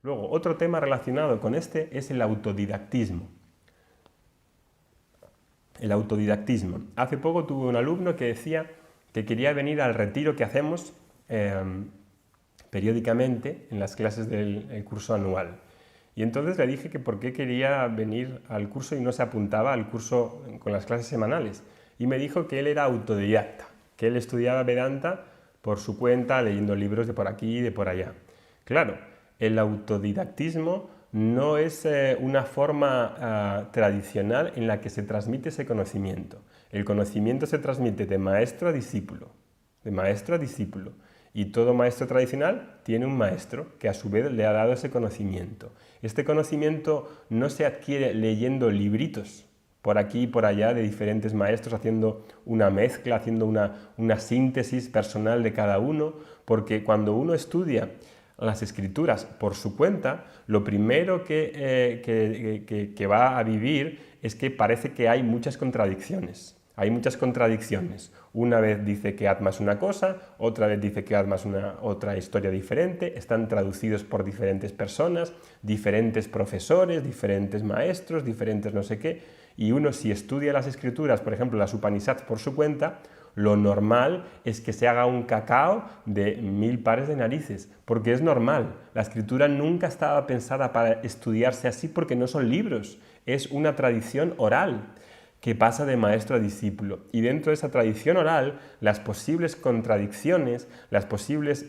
Luego, otro tema relacionado con este es el autodidactismo. El autodidactismo. Hace poco tuve un alumno que decía que quería venir al retiro que hacemos periódicamente en las clases del curso anual. Y entonces le dije que por qué quería venir al curso y no se apuntaba al curso con las clases semanales. Y me dijo que él era autodidacta, que él estudiaba Vedanta por su cuenta, leyendo libros de por aquí y de por allá. Claro, el autodidactismo no es una forma tradicional en la que se transmite ese conocimiento. El conocimiento se transmite de maestro a discípulo, de maestro a discípulo. Y todo maestro tradicional tiene un maestro que a su vez le ha dado ese conocimiento. Este conocimiento no se adquiere leyendo libritos por aquí y por allá de diferentes maestros, haciendo una mezcla, haciendo una síntesis personal de cada uno, porque cuando uno estudia las escrituras por su cuenta, lo primero que va a vivir es que parece que hay muchas contradicciones. Hay muchas contradicciones. Una vez dice que Atma es una cosa, otra vez dice que Atma es otra historia diferente, están traducidos por diferentes personas, diferentes profesores, diferentes maestros, diferentes no sé qué, y uno si estudia las escrituras, por ejemplo las Upanishads por su cuenta, lo normal es que se haga un cacao de 1000 pares de narices, porque es normal. La escritura nunca estaba pensada para estudiarse así porque no son libros, es una tradición oral que pasa de maestro a discípulo. Y dentro de esa tradición oral, las posibles contradicciones, las posibles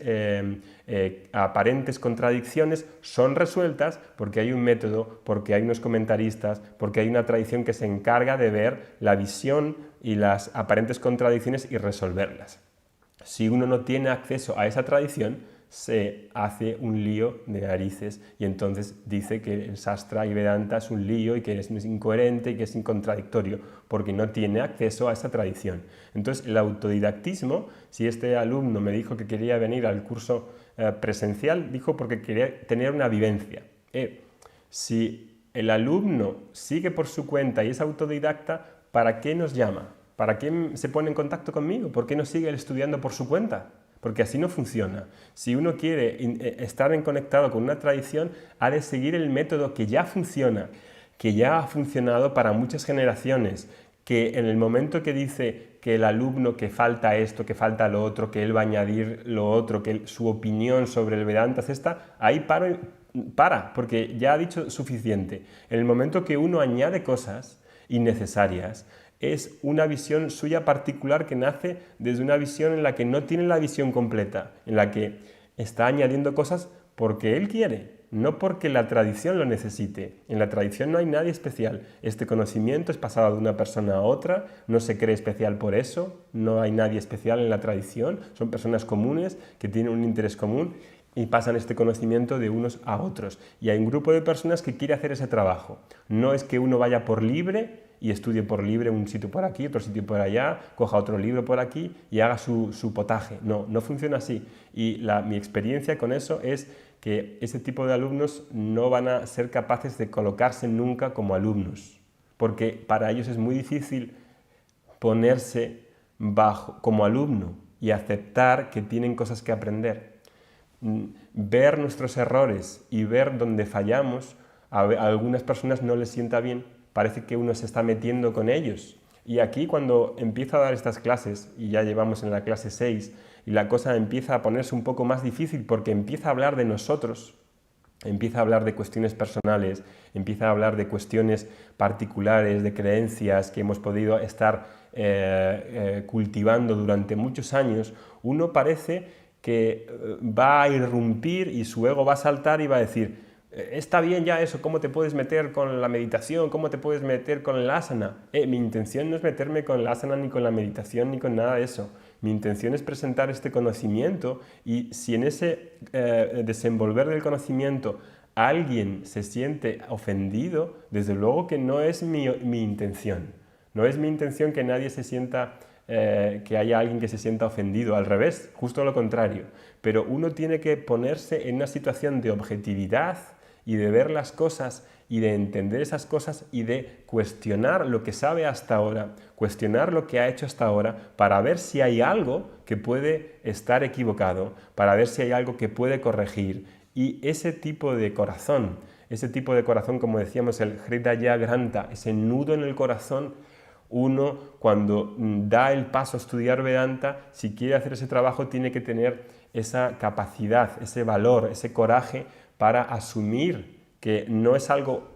aparentes contradicciones son resueltas porque hay un método, porque hay unos comentaristas, porque hay una tradición que se encarga de ver la visión y las aparentes contradicciones y resolverlas. Si uno no tiene acceso a esa tradición, se hace un lío de narices y entonces dice que el Shastra y Vedanta es un lío y que es incoherente y que es contradictorio porque no tiene acceso a esa tradición. Entonces el autodidactismo, si este alumno me dijo que quería venir al curso presencial, dijo porque quería tener una vivencia. Si el alumno sigue por su cuenta y es autodidacta, ¿para qué nos llama? ¿Para qué se pone en contacto conmigo? ¿Por qué no sigue estudiando por su cuenta? Porque así no funciona. Si uno quiere estar conectado con una tradición, ha de seguir el método que ya funciona, que ya ha funcionado para muchas generaciones, que en el momento que dice que el alumno que falta esto, que falta lo otro, que él va a añadir lo otro, que su opinión sobre el Vedanta es esta, ahí para, porque ya ha dicho suficiente. En el momento que uno añade cosas innecesarias, es una visión suya particular que nace desde una visión en la que no tiene la visión completa, en la que está añadiendo cosas porque él quiere, no porque la tradición lo necesite. En la tradición no hay nadie especial. Este conocimiento es pasado de una persona a otra, no se cree especial por eso, no hay nadie especial en la tradición, son personas comunes que tienen un interés común y pasan este conocimiento de unos a otros. Y hay un grupo de personas que quiere hacer ese trabajo. No es que uno vaya por libre y estudie por libre un sitio por aquí, otro sitio por allá, coja otro libro por aquí y haga su potaje. No, no funciona así. Y mi experiencia con eso es que ese tipo de alumnos no van a ser capaces de colocarse nunca como alumnos, porque para ellos es muy difícil ponerse como alumno y aceptar que tienen cosas que aprender. Ver nuestros errores y ver dónde fallamos, a algunas personas no les sienta bien, parece que uno se está metiendo con ellos. Y aquí cuando empiezo a dar estas clases, y ya llevamos en la clase 6, y la cosa empieza a ponerse un poco más difícil porque empieza a hablar de nosotros, empieza a hablar de cuestiones personales, empieza a hablar de cuestiones particulares, de creencias que hemos podido estar cultivando durante muchos años, uno parece que va a irrumpir y su ego va a saltar y va a decir: está bien ya eso, ¿cómo te puedes meter con la meditación? ¿Cómo te puedes meter con el asana? Mi intención no es meterme con el asana, ni con la meditación, ni con nada de eso. Mi intención es presentar este conocimiento y si en ese desenvolver del conocimiento alguien se siente ofendido, desde luego que no es mi intención. No es mi intención que nadie se sienta que haya alguien que se sienta ofendido, al revés, justo lo contrario. Pero uno tiene que ponerse en una situación de objetividad y de ver las cosas y de entender esas cosas y de cuestionar lo que sabe hasta ahora, cuestionar lo que ha hecho hasta ahora para ver si hay algo que puede estar equivocado, para ver si hay algo que puede corregir Y ese tipo de corazón, como decíamos, el Hridaya Granta, ese nudo en el corazón, uno cuando da el paso a estudiar Vedanta, si quiere hacer ese trabajo, tiene que tener esa capacidad, ese valor, ese coraje para asumir que no es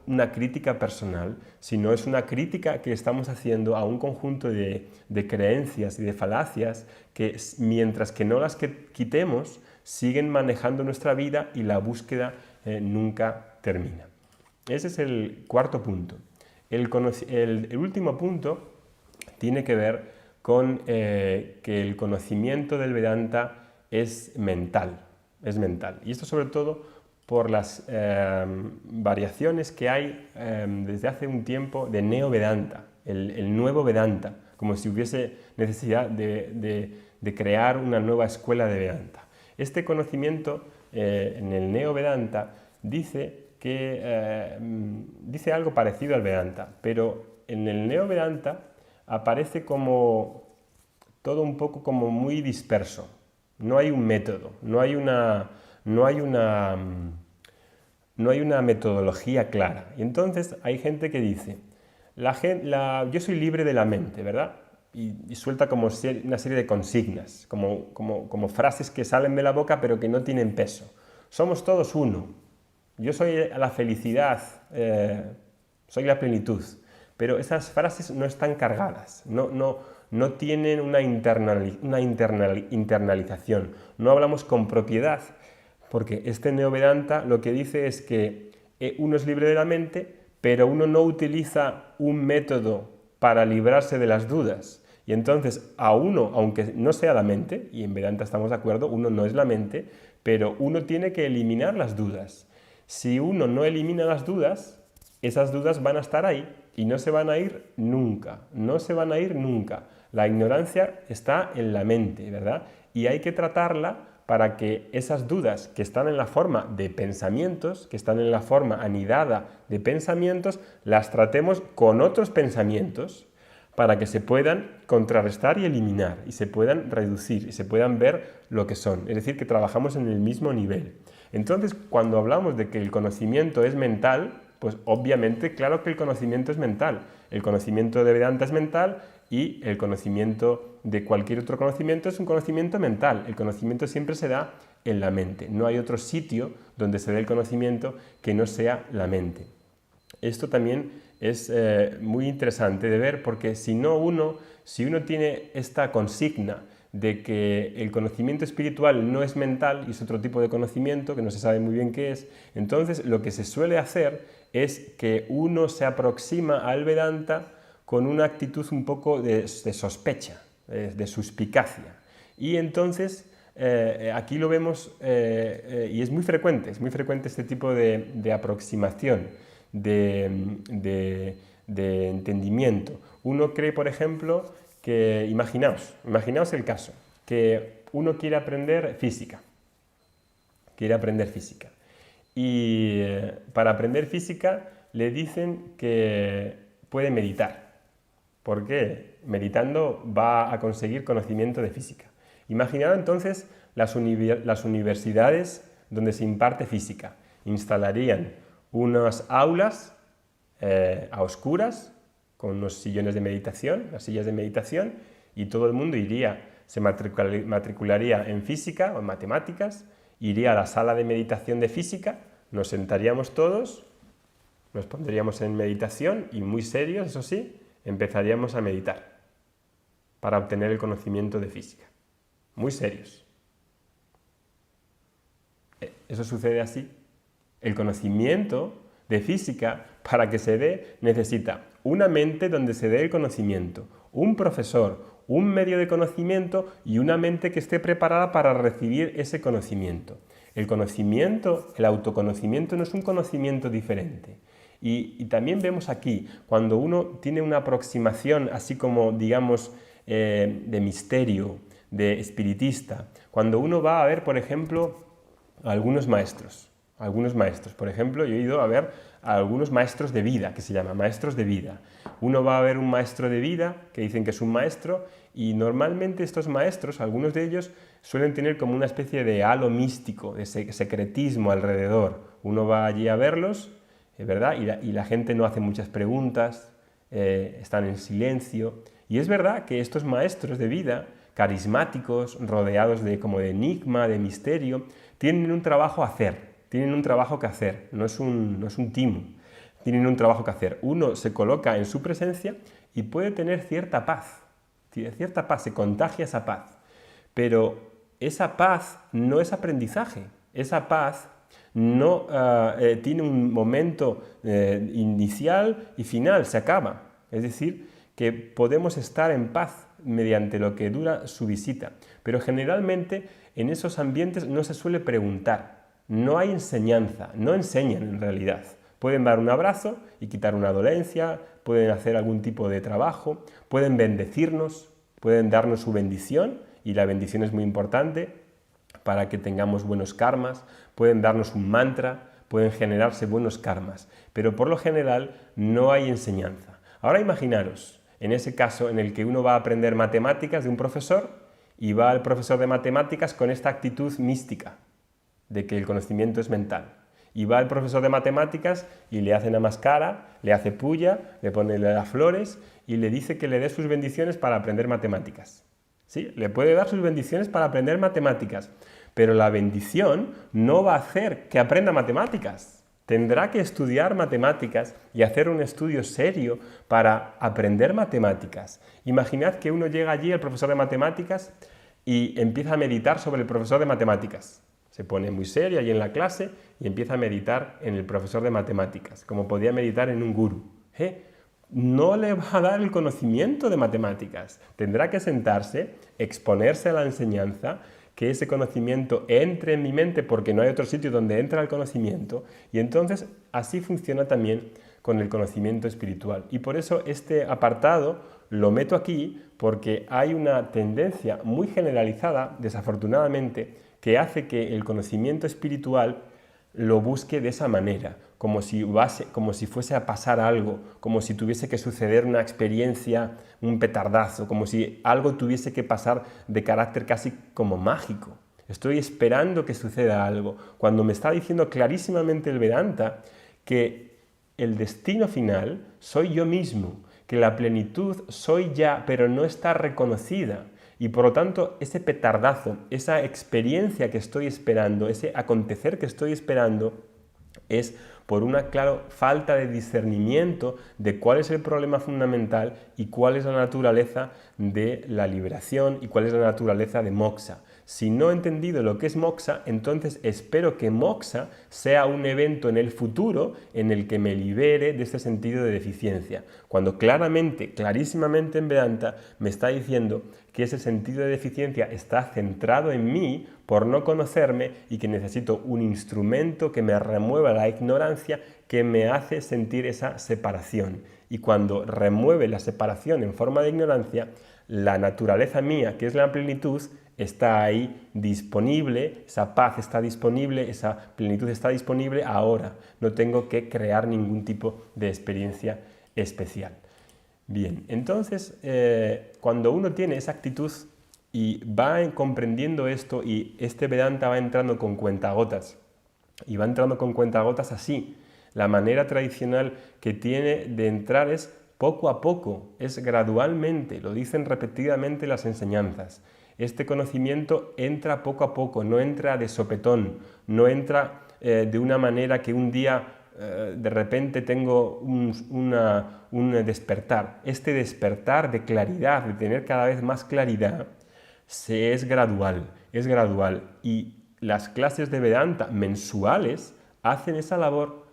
una crítica personal, sino es una crítica que estamos haciendo a un conjunto de creencias y de falacias que, mientras que no las quitemos, siguen manejando nuestra vida y la búsqueda nunca termina. Ese es el cuarto punto. El último punto tiene que ver con que el conocimiento del Vedanta es mental. Y esto sobre todo por las variaciones que hay desde hace un tiempo de Neo-Vedanta, el nuevo Vedanta, como si hubiese necesidad de crear una nueva escuela de Vedanta. Este conocimiento en el Neo-Vedanta dice algo parecido al Vedanta, pero en el Neo-Vedanta aparece como todo un poco como muy disperso. No hay un método, no hay una metodología clara. Y entonces hay gente que dice, yo soy libre de la mente, ¿verdad? Y suelta como una serie de consignas, como frases que salen de la boca pero que no tienen peso. Somos todos uno. Yo soy la felicidad, soy la plenitud. Pero esas frases no están cargadas, no tienen una internalización. No hablamos con propiedad, porque este Neo-Vedanta lo que dice es que uno es libre de la mente, pero uno no utiliza un método para librarse de las dudas. Y entonces a uno, aunque no sea la mente, y en Vedanta estamos de acuerdo, uno no es la mente, pero uno tiene que eliminar las dudas. Si uno no elimina las dudas, esas dudas van a estar ahí y no se van a ir nunca, La ignorancia está en la mente, ¿verdad? Y hay que tratarla para que esas dudas que están en la forma de pensamientos, que están en la forma anidada de pensamientos, las tratemos con otros pensamientos para que se puedan contrarrestar y eliminar, y se puedan reducir, y se puedan ver lo que son. Es decir, que trabajamos en el mismo nivel. Entonces, cuando hablamos de que el conocimiento es mental, pues obviamente, claro que el conocimiento es mental. El conocimiento de Vedanta es mental y el conocimiento de cualquier otro conocimiento es un conocimiento mental. El conocimiento siempre se da en la mente. No hay otro sitio donde se dé el conocimiento que no sea la mente. Esto también es muy interesante de ver porque si uno tiene esta consigna de que el conocimiento espiritual no es mental y es otro tipo de conocimiento que no se sabe muy bien qué es, entonces lo que se suele hacer es que uno se aproxima al Vedanta con una actitud un poco de sospecha, de suspicacia. Y entonces aquí lo vemos y es muy frecuente este tipo de aproximación, de entendimiento. Uno cree, por ejemplo, que imaginaos el caso, que uno quiere aprender física. Y para aprender física le dicen que puede meditar. ¿Por qué? Meditando va a conseguir conocimiento de física. Imaginaos entonces las universidades donde se imparte física. Instalarían unas aulas a oscuras, con unos sillones de meditación, las sillas de meditación, y todo el mundo se matricularía en física o en matemáticas, iría a la sala de meditación de física, nos sentaríamos todos, nos pondríamos en meditación y muy serios, eso sí, empezaríamos a meditar para obtener el conocimiento de física. Muy serios. Eso sucede así. El conocimiento de física, para que se dé, necesita una mente donde se dé el conocimiento, un profesor, un medio de conocimiento y una mente que esté preparada para recibir ese conocimiento. El conocimiento, el autoconocimiento no es un conocimiento diferente. Y también vemos aquí, cuando uno tiene una aproximación así como, digamos, de misterio, de espiritista, cuando uno va a ver, por ejemplo, a algunos maestros. Por ejemplo, yo he ido a ver a algunos maestros de vida, que se llaman maestros de vida. Uno va a ver un maestro de vida, que dicen que es un maestro, y normalmente estos maestros, algunos de ellos, suelen tener como una especie de halo místico, de secretismo alrededor. Uno va allí a verlos, ¿verdad? Y la gente no hace muchas preguntas, están en silencio. Y es verdad que estos maestros de vida, carismáticos, rodeados como de enigma, de misterio, tienen un trabajo a hacer, tienen un trabajo que hacer, no es un timo, tienen un trabajo que hacer. Uno se coloca en su presencia y puede tener cierta paz, se contagia esa paz, pero esa paz no es aprendizaje, esa paz no tiene un momento inicial y final, se acaba. Es decir, que podemos estar en paz mediante lo que dura su visita, pero generalmente en esos ambientes no se suele preguntar, no hay enseñanza, no enseñan en realidad. Pueden dar un abrazo y quitar una dolencia, pueden hacer algún tipo de trabajo, pueden bendecirnos, pueden darnos su bendición, y la bendición es muy importante para que tengamos buenos karmas, pueden darnos un mantra, pueden generarse buenos karmas, pero por lo general no hay enseñanza. Ahora imaginaros, en ese caso en el que uno va a aprender matemáticas de un profesor y va al profesor de matemáticas con esta actitud mística de que el conocimiento es mental. Y va el profesor de matemáticas y le hace namaskara, le hace puya, le pone las flores y le dice que le dé sus bendiciones para aprender matemáticas. ¿Sí? Le puede dar sus bendiciones para aprender matemáticas, pero la bendición no va a hacer que aprenda matemáticas. Tendrá que estudiar matemáticas y hacer un estudio serio para aprender matemáticas. Imaginad que uno llega allí, el profesor de matemáticas, y empieza a meditar sobre el profesor de matemáticas. Se pone muy serio allí en la clase y empieza a meditar en el profesor de matemáticas, como podía meditar en un gurú. No le va a dar el conocimiento de matemáticas. Tendrá que sentarse, exponerse a la enseñanza, que ese conocimiento entre en mi mente porque no hay otro sitio donde entra el conocimiento, y entonces así funciona también con el conocimiento espiritual. Y por eso este apartado lo meto aquí porque hay una tendencia muy generalizada, desafortunadamente, que hace que el conocimiento espiritual lo busque de esa manera, como si fuese a pasar algo, como si tuviese que suceder una experiencia, un petardazo, como si algo tuviese que pasar de carácter casi como mágico. Estoy esperando que suceda algo, cuando me está diciendo clarísimamente el Vedanta que el destino final soy yo mismo, que la plenitud soy ya, pero no está reconocida. Y por lo tanto, ese petardazo, esa experiencia que estoy esperando, ese acontecer que estoy esperando, es por una clara falta de discernimiento de cuál es el problema fundamental y cuál es la naturaleza de la liberación y cuál es la naturaleza de moksha. Si no he entendido lo que es moksha, entonces espero que moksha sea un evento en el futuro en el que me libere de este sentido de deficiencia. Cuando clarísimamente en Vedanta me está diciendo que ese sentido de deficiencia está centrado en mí por no conocerme y que necesito un instrumento que me remueva la ignorancia que me hace sentir esa separación. Y cuando remueve la separación en forma de ignorancia, la naturaleza mía, que es la plenitud, está ahí disponible, esa paz está disponible, esa plenitud está disponible ahora. No tengo que crear ningún tipo de experiencia especial. Bien, entonces cuando uno tiene esa actitud y va comprendiendo esto y este Vedanta va entrando con cuentagotas, y va entrando con cuentagotas así, la manera tradicional que tiene de entrar es poco a poco, es gradualmente, lo dicen repetidamente las enseñanzas. Este conocimiento entra poco a poco, no entra de sopetón, no entra de una manera que un día de repente tengo un despertar. Este despertar de claridad, de tener cada vez más claridad, es gradual. Y las clases de Vedanta mensuales hacen esa labor.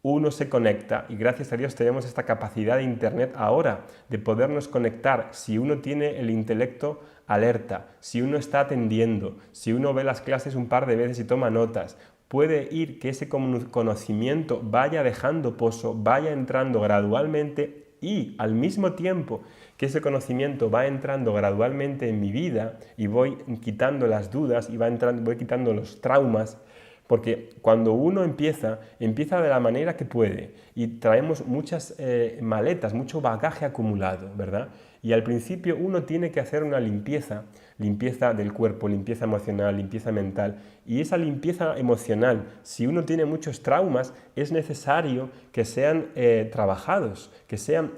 Uno se conecta y gracias a Dios tenemos esta capacidad de internet ahora de podernos conectar si uno tiene el intelecto alerta, si uno está atendiendo, si uno ve las clases un par de veces y toma notas, puede ir que ese conocimiento vaya dejando pozo, vaya entrando gradualmente y al mismo tiempo que ese conocimiento va entrando gradualmente en mi vida y voy quitando las dudas y voy quitando los traumas, Porque cuando uno empieza de la manera que puede y traemos muchas maletas, mucho bagaje acumulado, ¿verdad? Y al principio uno tiene que hacer una limpieza del cuerpo, limpieza emocional, limpieza mental. Y esa limpieza emocional, si uno tiene muchos traumas, es necesario que sean trabajados, que sean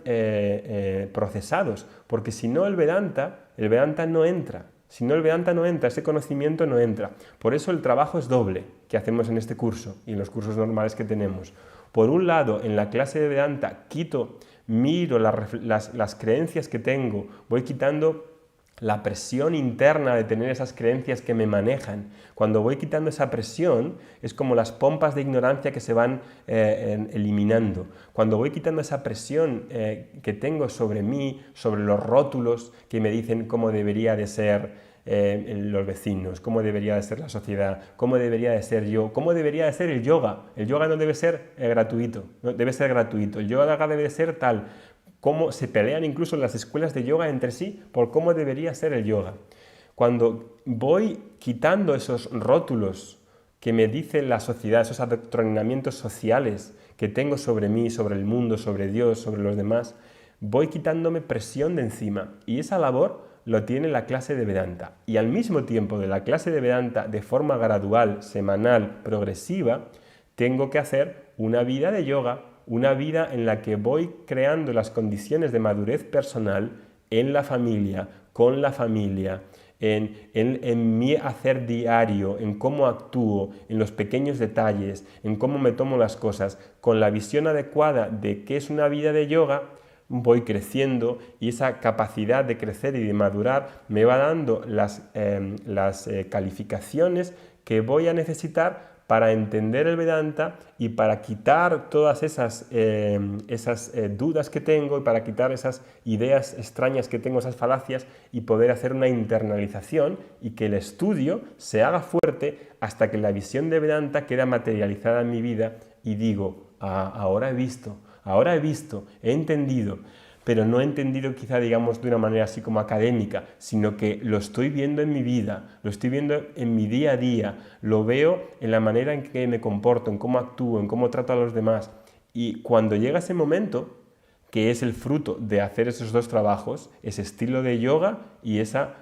procesados, porque si no el Vedanta no entra. Si no el Vedanta no entra, ese conocimiento no entra. Por eso el trabajo es doble que hacemos en este curso y en los cursos normales que tenemos. Por un lado, en la clase de Vedanta miro las creencias que tengo, voy quitando la presión interna de tener esas creencias que me manejan. Cuando voy quitando esa presión, es como las pompas de ignorancia que se van eliminando. Cuando voy quitando esa presión que tengo sobre mí, sobre los rótulos que me dicen cómo debería de ser los vecinos, cómo debería de ser la sociedad, cómo debería de ser yo, cómo debería de ser el yoga. El yoga no debe ser gratuito, no debe ser gratuito. El yoga debe ser tal. Cómo se pelean incluso las escuelas de yoga entre sí por cómo debería ser el yoga. Cuando voy quitando esos rótulos que me dice la sociedad, esos adoctrinamientos sociales que tengo sobre mí, sobre el mundo, sobre Dios, sobre los demás, voy quitándome presión de encima. Y esa labor lo tiene la clase de Vedanta. Y al mismo tiempo de la clase de Vedanta, de forma gradual, semanal, progresiva, tengo que hacer una vida de yoga, una vida en la que voy creando las condiciones de madurez personal en la familia, con la familia, en mi hacer diario, en cómo actúo, en los pequeños detalles, en cómo me tomo las cosas, con la visión adecuada de qué es una vida de yoga, voy creciendo y esa capacidad de crecer y de madurar me va dando las calificaciones que voy a necesitar para entender el Vedanta y para quitar todas esas dudas que tengo y para quitar esas ideas extrañas que tengo, esas falacias y poder hacer una internalización y que el estudio se haga fuerte hasta que la visión de Vedanta queda materializada en mi vida y digo, ahora he visto, he entendido. Pero no he entendido quizá, digamos, de una manera así como académica, sino que lo estoy viendo en mi vida, lo estoy viendo en mi día a día, lo veo en la manera en que me comporto, en cómo actúo, en cómo trato a los demás. Y cuando llega ese momento, que es el fruto de hacer esos dos trabajos, ese estilo de yoga y esa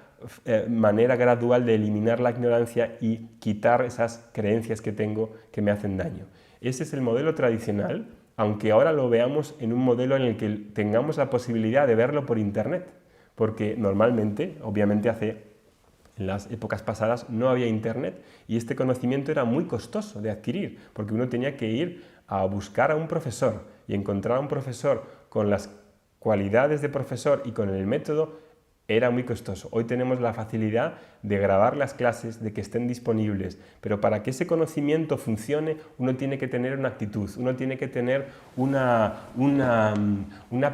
manera gradual de eliminar la ignorancia y quitar esas creencias que tengo que me hacen daño. Ese es el modelo tradicional, aunque ahora lo veamos en un modelo en el que tengamos la posibilidad de verlo por internet, porque normalmente, obviamente en las épocas pasadas no había internet y este conocimiento era muy costoso de adquirir, porque uno tenía que ir a buscar a un profesor y encontrar a un profesor con las cualidades de profesor y con el método era muy costoso. Hoy tenemos la facilidad de grabar las clases, de que estén disponibles, pero para que ese conocimiento funcione uno tiene que tener una actitud, uno tiene que tener una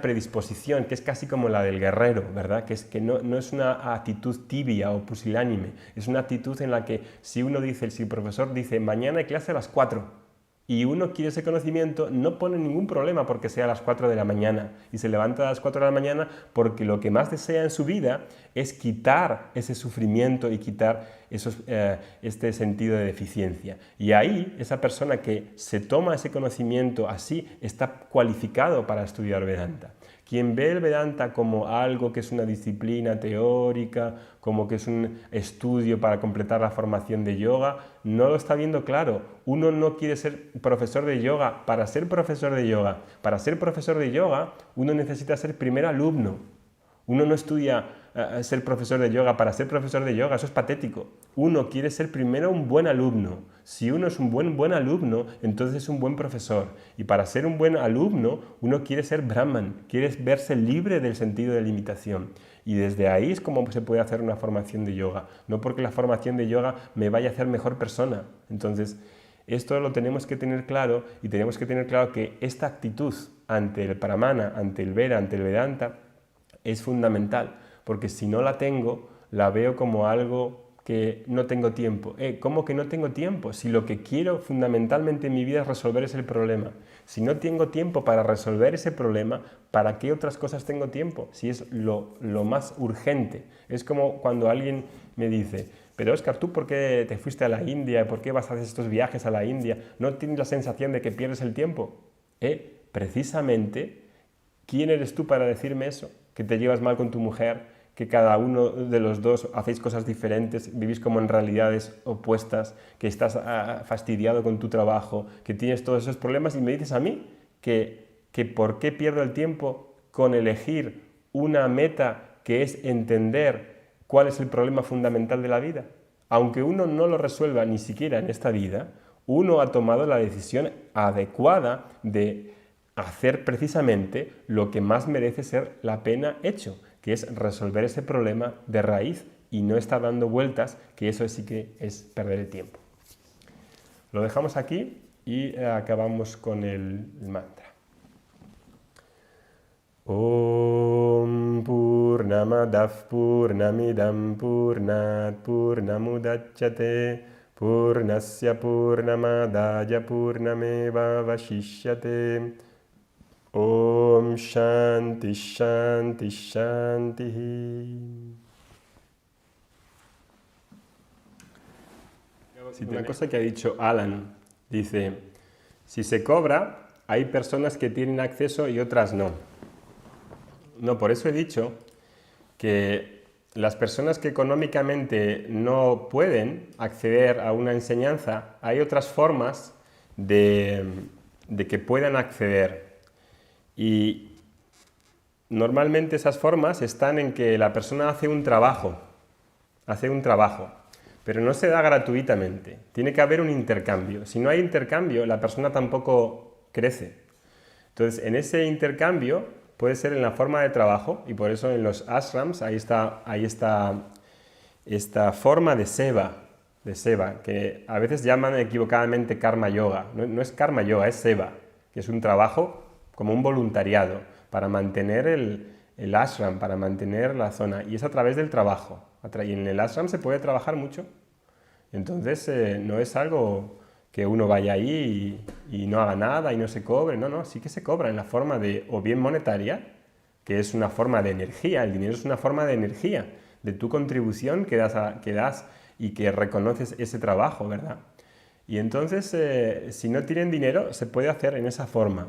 predisposición que es casi como la del guerrero, ¿verdad? Que no es una actitud tibia o pusilánime, es una actitud en la que si el profesor dice mañana hay clase a las 4, y uno quiere ese conocimiento, no pone ningún problema porque sea a las 4 de la mañana y se levanta a las 4 de la mañana porque lo que más desea en su vida es quitar ese sufrimiento y quitar este sentido de deficiencia. Y ahí esa persona que se toma ese conocimiento así está cualificado para estudiar Vedanta. Quien ve el Vedanta como algo que es una disciplina teórica, como que es un estudio para completar la formación de yoga, no lo está viendo claro. Uno no quiere ser profesor de yoga para ser profesor de yoga. Para ser profesor de yoga, uno necesita ser primer alumno. Uno no estudia ser profesor de yoga para ser profesor de yoga, eso es patético. Uno quiere ser primero un buen alumno. Si uno es un buen alumno, entonces es un buen profesor. Y para ser un buen alumno, uno quiere ser Brahman, quiere verse libre del sentido de limitación. Y desde ahí es como se puede hacer una formación de yoga. No porque la formación de yoga me vaya a hacer mejor persona. Entonces, esto lo tenemos que tener claro y tenemos que tener claro que esta actitud ante el Pramana, ante el Veda, ante el Vedanta, es fundamental, porque si no la tengo, la veo como algo que no tengo tiempo. ¿Cómo que no tengo tiempo? Si lo que quiero fundamentalmente en mi vida es resolver ese problema. Si no tengo tiempo para resolver ese problema, ¿para qué otras cosas tengo tiempo? Si es lo más urgente. Es como cuando alguien me dice, pero Óscar, ¿tú por qué te fuiste a la India? ¿Por qué vas a hacer estos viajes a la India? ¿No tienes la sensación de que pierdes el tiempo? Precisamente, ¿quién eres tú para decirme eso? Que te llevas mal con tu mujer, que cada uno de los dos hacéis cosas diferentes, vivís como en realidades opuestas, que estás fastidiado con tu trabajo, que tienes todos esos problemas y me dices a mí que por qué pierdo el tiempo con elegir una meta que es entender cuál es el problema fundamental de la vida. Aunque uno no lo resuelva ni siquiera en esta vida, uno ha tomado la decisión adecuada de hacer precisamente lo que más merece ser la pena hecho, que es resolver ese problema de raíz y no estar dando vueltas, que eso sí que es perder el tiempo. Lo dejamos aquí y acabamos con el mantra. Om Purnamadav Purnamidam Purnat Purnamudachyate Purnasya Purnamadaya Purnameva Vashishyate Om Shanti Shanti Shanti. Una cosa que ha dicho Alan, dice, si se cobra, hay personas que tienen acceso y otras no. No, por eso he dicho que las personas que económicamente no pueden acceder a una enseñanza, hay otras formas de que puedan acceder. Y normalmente esas formas están en que la persona hace un trabajo, pero no se da gratuitamente. Tiene que haber un intercambio. Si no hay intercambio, la persona tampoco crece. Entonces, en ese intercambio puede ser en la forma de trabajo, y por eso en los ashrams ahí está esta forma de seva, que a veces llaman equivocadamente karma yoga. No es karma yoga, es seva, que es un trabajo como un voluntariado para mantener el ashram, para mantener la zona, y es a través del trabajo. Y en el ashram se puede trabajar mucho. Entonces no es algo que uno vaya ahí y no haga nada y no se cobre. No, sí que se cobra en la forma de, o bien monetaria, que es una forma de energía. El dinero es una forma de energía, de tu contribución que das y que reconoces ese trabajo, ¿verdad? Y entonces, si no tienen dinero, se puede hacer en esa forma.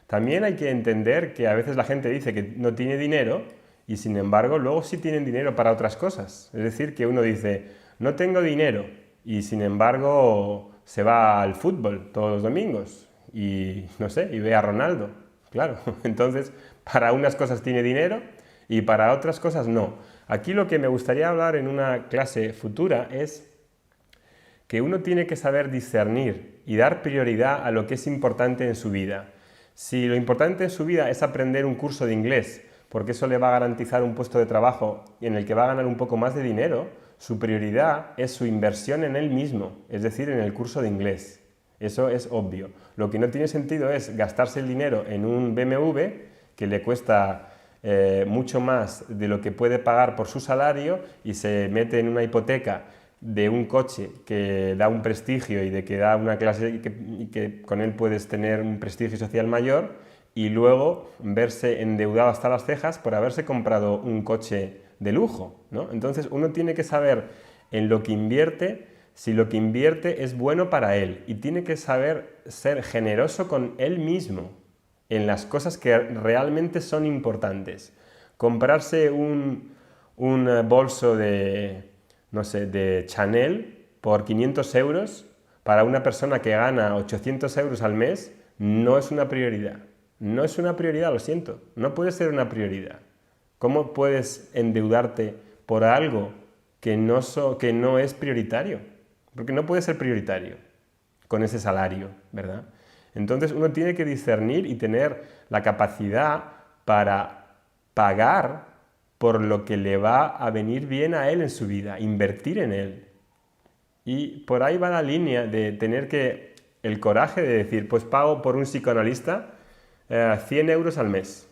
También hay que entender que a veces la gente dice que no tiene dinero y sin embargo luego sí tienen dinero para otras cosas. Es decir, que uno dice, no tengo dinero y sin embargo se va al fútbol todos los domingos y no sé, y ve a Ronaldo. Claro, entonces para unas cosas tiene dinero y para otras cosas no. Aquí lo que me gustaría hablar en una clase futura es que uno tiene que saber discernir y dar prioridad a lo que es importante en su vida. Si lo importante en su vida es aprender un curso de inglés, porque eso le va a garantizar un puesto de trabajo en el que va a ganar un poco más de dinero, su prioridad es su inversión en él mismo, es decir, en el curso de inglés. Eso es obvio. Lo que no tiene sentido es gastarse el dinero en un BMW que le cuesta mucho más de lo que puede pagar por su salario y se mete en una hipoteca de un coche que da un prestigio y de que da una clase y que con él puedes tener un prestigio social mayor y luego verse endeudado hasta las cejas por haberse comprado un coche de lujo, ¿no? Entonces uno tiene que saber en lo que invierte, si lo que invierte es bueno para él y tiene que saber ser generoso con él mismo en las cosas que realmente son importantes. Comprarse un bolso de, no sé, de Chanel por 500 euros para una persona que gana 800 euros al mes no es una prioridad. No es una prioridad, lo siento. No puede ser una prioridad. ¿Cómo puedes endeudarte por algo que no es prioritario? Porque no puede ser prioritario con ese salario, ¿verdad? Entonces uno tiene que discernir y tener la capacidad para pagar por lo que le va a venir bien a él en su vida, invertir en él. Y por ahí va la línea de tener el coraje de decir, pues pago por un psicoanalista 100 euros al mes.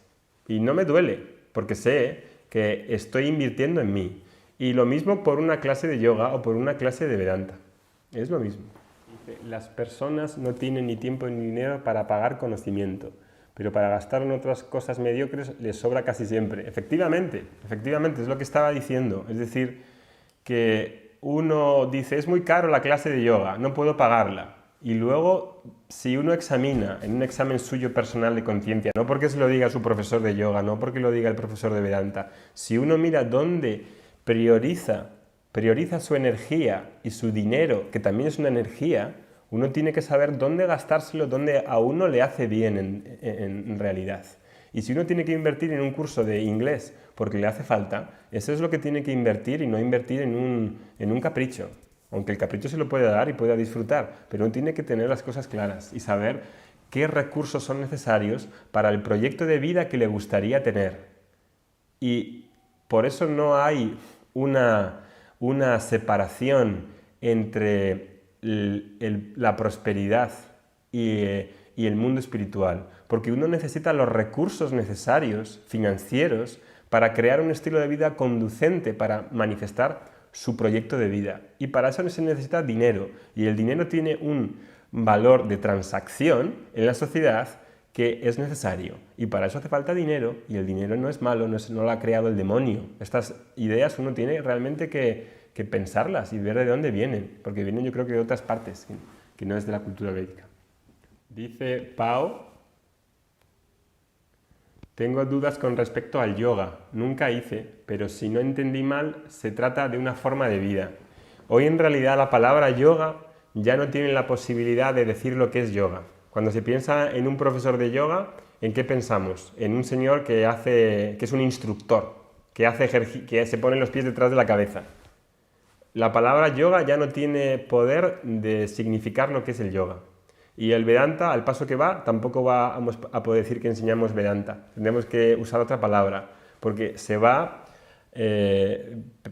Y no me duele, porque sé que estoy invirtiendo en mí. Y lo mismo por una clase de yoga o por una clase de Vedanta. Es lo mismo. Las personas no tienen ni tiempo ni dinero para pagar conocimiento, pero para gastar en otras cosas mediocres les sobra casi siempre. Efectivamente, es lo que estaba diciendo. Es decir, que uno dice, es muy caro la clase de yoga, no puedo pagarla. Y luego, si uno examina en un examen suyo personal de conciencia, no porque se lo diga su profesor de yoga, no porque lo diga el profesor de Vedanta, si uno mira dónde prioriza su energía y su dinero, que también es una energía, uno tiene que saber dónde gastárselo, dónde a uno le hace bien en realidad. Y si uno tiene que invertir en un curso de inglés porque le hace falta, eso es lo que tiene que invertir y no invertir en un capricho. Aunque el capricho se lo puede dar y pueda disfrutar, pero uno tiene que tener las cosas claras y saber qué recursos son necesarios para el proyecto de vida que le gustaría tener. Y por eso no hay una separación entre la prosperidad y el mundo espiritual, porque uno necesita los recursos necesarios, financieros, para crear un estilo de vida conducente para manifestar su proyecto de vida. Y para eso se necesita dinero, y el dinero tiene un valor de transacción en la sociedad que es necesario, y para eso hace falta dinero, y el dinero no es malo, no lo ha creado el demonio. Estas ideas uno tiene realmente que pensarlas y ver de dónde vienen, porque vienen yo creo que de otras partes, que no es de la cultura védica. Dice Pau, tengo dudas con respecto al yoga, nunca hice, pero si no entendí mal, se trata de una forma de vida. Hoy en realidad la palabra yoga ya no tiene la posibilidad de decir lo que es yoga. Cuando se piensa en un profesor de yoga, ¿en qué pensamos? En un señor que es un instructor, que se pone los pies detrás de la cabeza. La palabra yoga ya no tiene poder de significar lo que es el yoga. Y el Vedanta, al paso que va, tampoco vamos a poder decir que enseñamos Vedanta. Tendremos que usar otra palabra, porque se va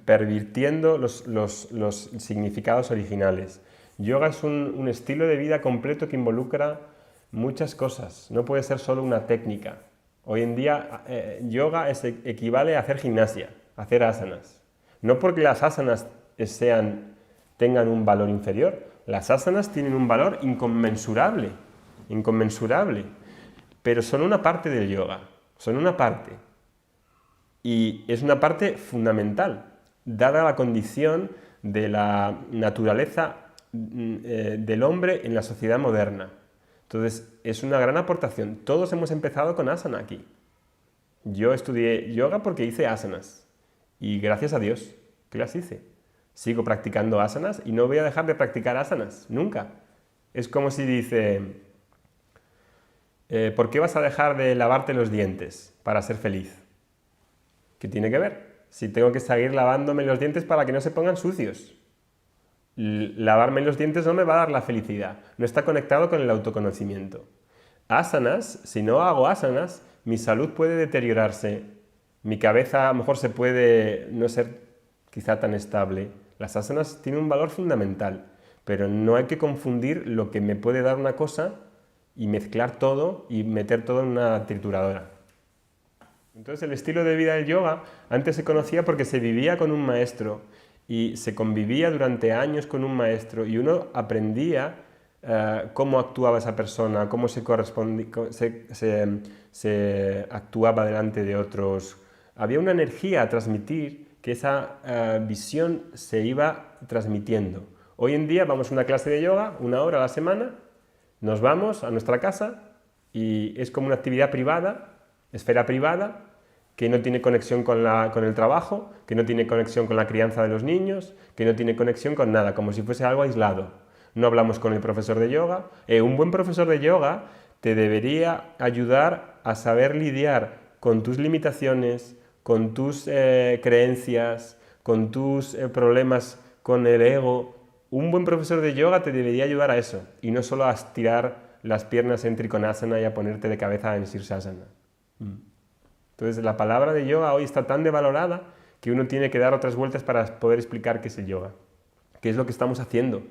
pervirtiendo los significados originales. Yoga es un estilo de vida completo que involucra muchas cosas. No puede ser solo una técnica. Hoy en día, yoga equivale a hacer gimnasia, a hacer asanas. No porque las asanas tengan un valor inferior. Las asanas tienen un valor inconmensurable, pero son una parte del yoga, son una parte. Y es una parte fundamental, dada la condición de la naturaleza del hombre en la sociedad moderna. Entonces, es una gran aportación. Todos hemos empezado con asana aquí. Yo estudié yoga porque hice asanas. Y gracias a Dios que las hice. Sigo practicando asanas y no voy a dejar de practicar asanas, nunca. Es como si dice, ¿por qué vas a dejar de lavarte los dientes para ser feliz? ¿Qué tiene que ver? Si tengo que seguir lavándome los dientes para que no se pongan sucios. Lavarme los dientes no me va a dar la felicidad, no está conectado con el autoconocimiento. Asanas, si no hago asanas, mi salud puede deteriorarse, mi cabeza a lo mejor se puede no ser quizá tan estable. Las asanas tienen un valor fundamental, pero no hay que confundir lo que me puede dar una cosa y mezclar todo y meter todo en una trituradora. Entonces el estilo de vida del yoga antes se conocía porque se vivía con un maestro y se convivía durante años con un maestro y uno aprendía cómo actuaba esa persona, cómo se actuaba delante de otros. Había una energía a transmitir que esa visión se iba transmitiendo. Hoy en día vamos a una clase de yoga, 1 hora a la semana, nos vamos a nuestra casa y es como una actividad privada, esfera privada, que no tiene conexión con el trabajo, que no tiene conexión con la crianza de los niños, que no tiene conexión con nada, como si fuese algo aislado. No hablamos con el profesor de yoga. Un buen profesor de yoga te debería ayudar a saber lidiar con tus limitaciones, con tus creencias, con tus problemas con el ego. Un buen profesor de yoga te debería ayudar a eso, y no solo a estirar las piernas en Trikonasana y a ponerte de cabeza en Sirsasana. Entonces la palabra de yoga hoy está tan devalorada que uno tiene que dar otras vueltas para poder explicar qué es el yoga, qué es lo que estamos haciendo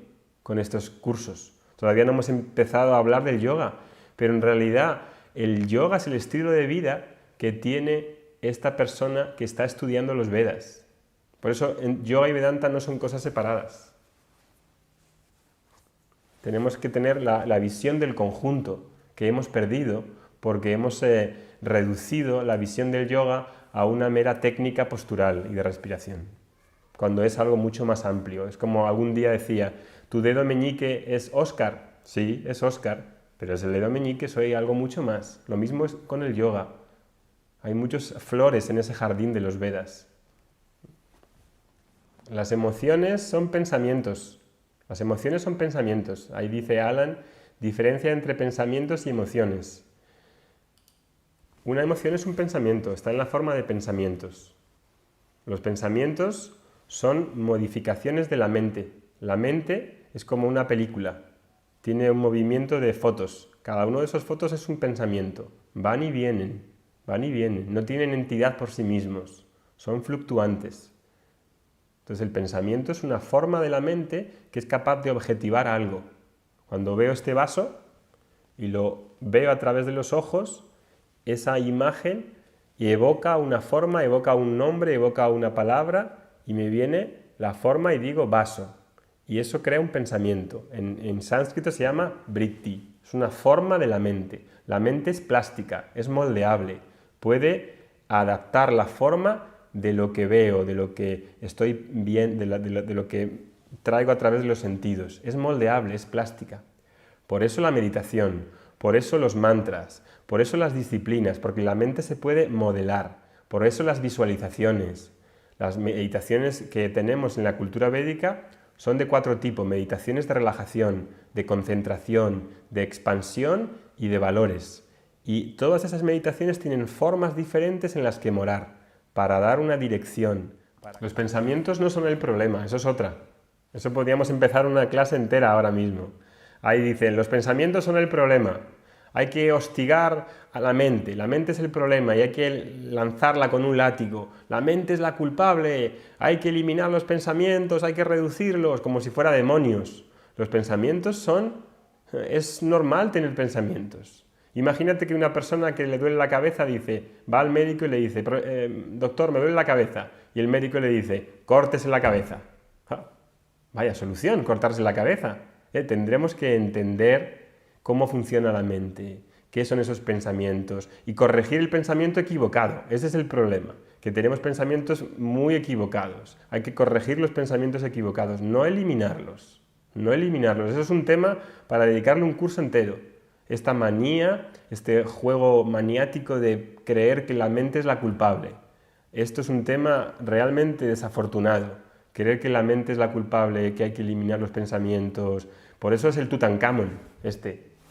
con estos cursos. Todavía no hemos empezado a hablar del yoga, pero en realidad el yoga es el estilo de vida que tiene esta persona que está estudiando los Vedas. Por eso yoga y Vedanta no son cosas separadas. Tenemos que tener la visión del conjunto que hemos perdido porque hemos reducido la visión del yoga a una mera técnica postural y de respiración. cuando es algo mucho más amplio. Es como algún día decía, ¿tu dedo meñique es Óscar? Sí, es Óscar, pero es el dedo meñique, soy algo mucho más. Lo mismo es con el yoga. Hay muchas flores en ese jardín de los Vedas. Las emociones son pensamientos. Las emociones son pensamientos. Ahí dice Alan, diferencia entre pensamientos y emociones. Una emoción es un pensamiento, está en la forma de pensamientos. Los pensamientos son modificaciones de la mente. La mente es como una película, tiene un movimiento de fotos. Cada uno de esos fotos es un pensamiento. Van y vienen, no tienen entidad por sí mismos, son fluctuantes. Entonces el pensamiento es una forma de la mente que es capaz de objetivar algo. Cuando veo este vaso y lo veo a través de los ojos, esa imagen evoca una forma, evoca un nombre, evoca una palabra y me viene la forma y digo vaso. Y eso crea un pensamiento. En sánscrito se llama vritti. Es una forma de la mente. La mente es plástica, es moldeable. Puede adaptar la forma de lo que veo, de lo que estoy viendo, de lo que traigo a través de los sentidos. Es moldeable, es plástica. Por eso la meditación, por eso los mantras, por eso las disciplinas, porque la mente se puede modelar. Por eso las visualizaciones. Las meditaciones que tenemos en la cultura védica son de 4 tipos: meditaciones de relajación, de concentración, de expansión y de valores. Y todas esas meditaciones tienen formas diferentes en las que morar, para dar una dirección. Los pensamientos no son el problema, eso es otra. Eso podríamos empezar una clase entera ahora mismo. Ahí dicen, los pensamientos son el problema. Hay que hostigar a la mente es el problema y hay que lanzarla con un látigo. La mente es la culpable, hay que eliminar los pensamientos, hay que reducirlos, como si fuera demonios. Los pensamientos es normal tener pensamientos. Imagínate que una persona que le duele la cabeza dice, va al médico y le dice, doctor, me duele la cabeza. Y el médico le dice, córtese la cabeza. Vaya solución, cortarse la cabeza. Tendremos que entender cómo funciona la mente, qué son esos pensamientos y corregir el pensamiento equivocado. Ese es el problema, que tenemos pensamientos muy equivocados. Hay que corregir los pensamientos equivocados, no eliminarlos. No eliminarlos. Eso es un tema para dedicarle un curso entero. Esta manía, este juego maniático de creer que la mente es la culpable. Esto es un tema realmente desafortunado. Creer que la mente es la culpable, que hay que eliminar los pensamientos. Por eso es el Tutankamón,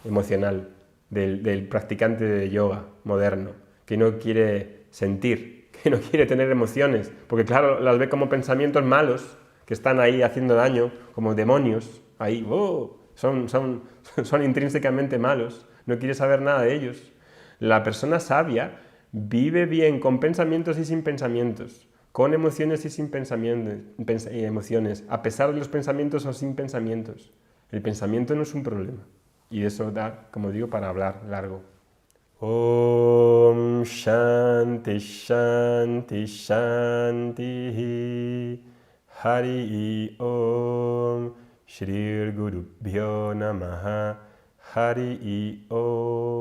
emocional, del practicante de yoga moderno, que no quiere sentir, que no quiere tener emociones, porque claro, las ve como pensamientos malos, que están ahí haciendo daño, como demonios, ahí, son intrínsecamente malos, no quiere saber nada de ellos. La persona sabia vive bien con pensamientos y sin pensamientos, con emociones y sin emociones, a pesar de los pensamientos o sin pensamientos. El pensamiento no es un problema. Y eso da, como digo, para hablar largo. Om Shanti Shanti Shanti Hari Om Shri Gurubhyo Namaha Hari Om.